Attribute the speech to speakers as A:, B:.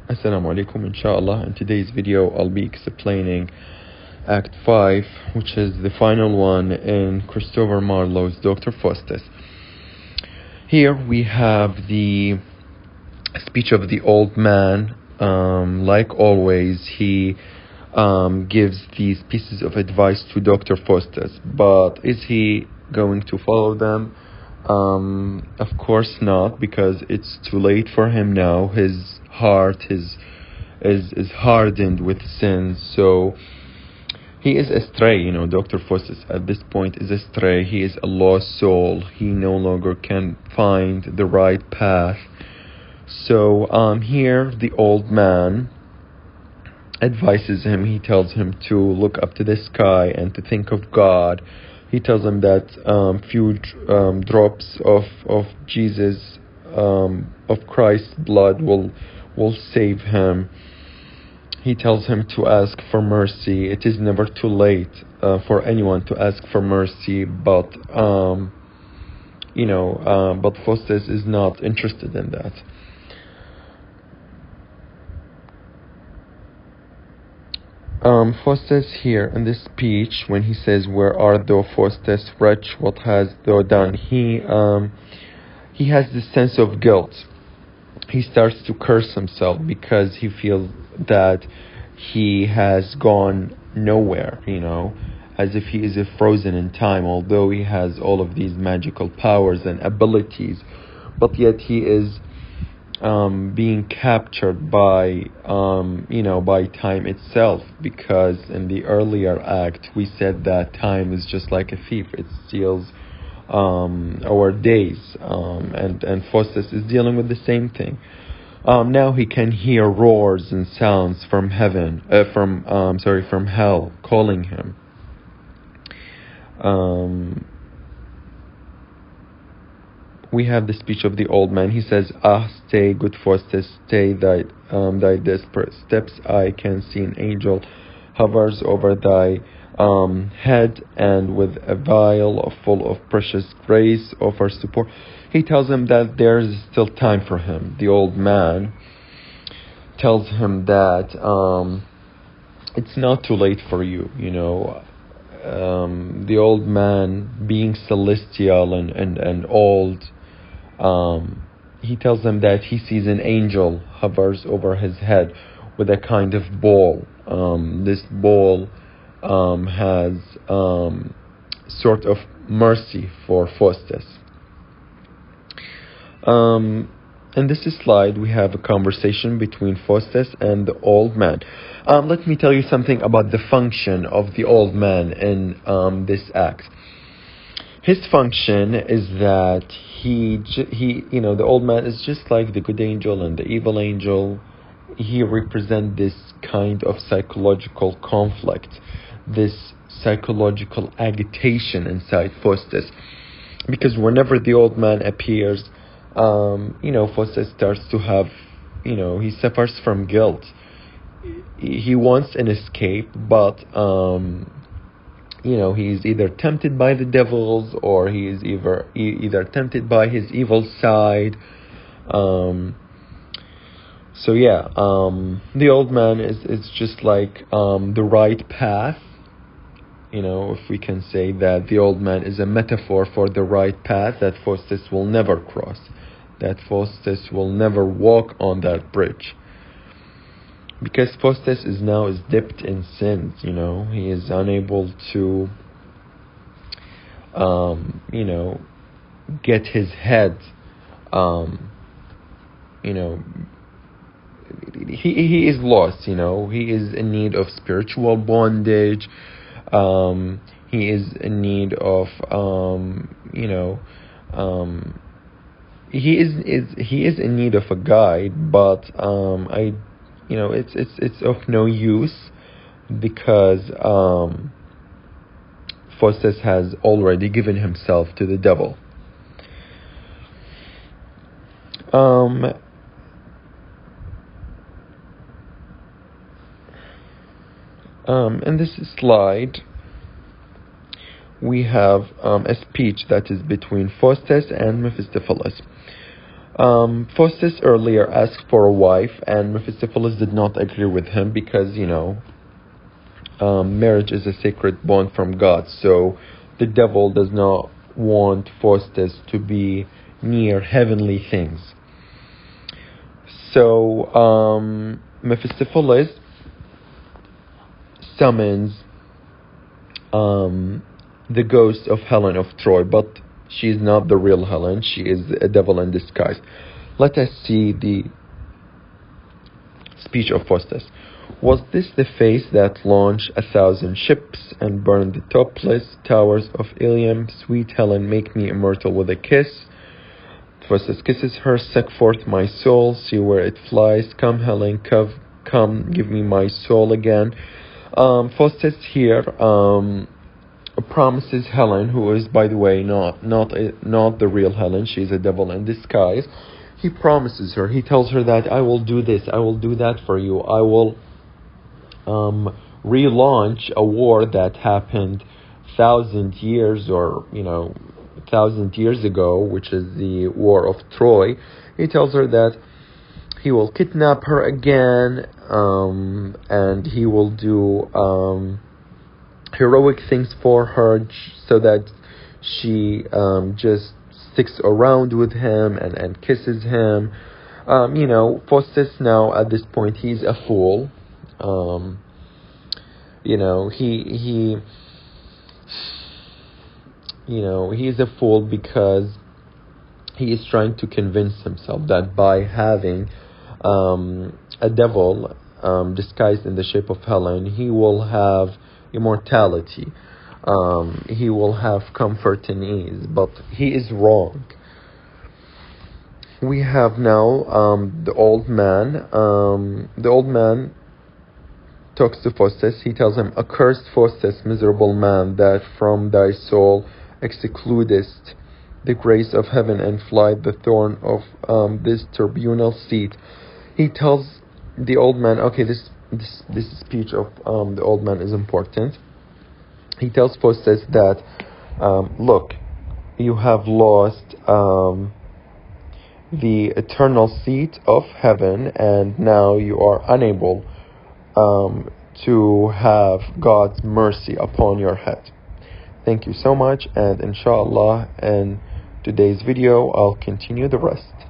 A: Assalamu alaikum, inshallah. In today's video, I'll be explaining Act 5, which is the final one in Christopher Marlowe's Dr. Faustus. Here we have the speech of the old man. Like always, he gives these pieces of advice to Dr. Faustus, but is he going to follow them? Of course not, because it's too late for him now. His heart is hardened with sin, so he is astray. Dr. Faustus at this point is astray. He is a lost soul. He no longer can find the right path. So here the old man advises him. He tells him to look up to the sky and to think of God. He tells him that few drops of Jesus, of Christ's blood will save him. He tells him to ask for mercy. It is never too late for anyone to ask for mercy, but but Faustus is not interested in that. Faustus here in this speech, when he says, "Where art thou, Faustus, wretch? What hast thou done?" He has this sense of guilt. He starts to curse himself because he feels that he has gone nowhere, as if he is frozen in time, although he has all of these magical powers and abilities, but yet he is being captured by by time itself, because in the earlier act we said that time is just like a thief. It steals our days, and Faustus is dealing with the same thing. Now he can hear roars and sounds from heaven, from hell calling him. We have the speech of the old man. He says, "Ah, stay, good Faustus, stay thy desperate steps. I can see an angel hovers over thy head, and with a vial full of precious grace offers to pour." He tells him that there is still time for him. The old man tells him that it's not too late for you. The old man, being celestial and old, he tells them that he sees an angel hovers over his head with a kind of ball. This ball has sort of mercy for Faustus. In this slide, we have a conversation between Faustus and the old man. Let me tell you something about the function of the old man in this act. His function is that the old man is just like the good angel and the evil angel. He represents this kind of psychological conflict, this psychological agitation inside Faustus, because whenever the old man appears, Faustus starts to have, he suffers from guilt. He wants an escape, but he's either tempted by the devils, or he is either tempted by his evil side. The old man is just like the right path. If we can say that the old man is a metaphor for the right path that Faustus will never cross, that Faustus will never walk on that bridge, because Faustus is dipped in sins. He is unable to get his head he is lost. He is in need of spiritual bondage. He is in need of he is in need of a guide, but it's of no use, because Faustus has already given himself to the devil. In this slide, we have a speech that is between Faustus and Mephistopheles. Faustus earlier asked for a wife, and Mephistopheles did not agree with him because, marriage is a sacred bond from God. So the devil does not want Faustus to be near heavenly things. So Mephistopheles summons the ghost of Helen of Troy, but she is not the real Helen. She is a devil in disguise. Let us see the speech of Faustus. Was this the face that launched 1,000 ships and burned the topless towers of Ilium? Sweet Helen, make me immortal with a kiss. Faustus kisses her, suck forth my soul, see where it flies. Come, Helen, come, give me my soul again. Faustus here promises Helen, who is, by the way, not the real Helen. She's a devil in disguise. He promises her. He tells her that I will do this, I will do that for you. I will relaunch a war that happened 1,000 years or 1,000 years ago, which is the War of Troy. He tells her that he will kidnap her again, and he will do heroic things for her so that she just sticks around with him and kisses him. Faustus now at this point, he's a fool. He's a fool because he is trying to convince himself that by having a devil disguised in the shape of Helen, he will have immortality. He will have comfort and ease, but he is wrong. We have now the old man. The old man talks to Faustus. He tells him, "Accursed Faustus, miserable man, that from thy soul excludest the grace of heaven and flight the thorn of this tribunal seat." He tells the old man, okay, this speech of the old man is important. He tells Faustus that, look, you have lost the eternal seat of heaven, and now you are unable to have God's mercy upon your head. Thank you so much, and inshallah in today's video I'll continue the rest.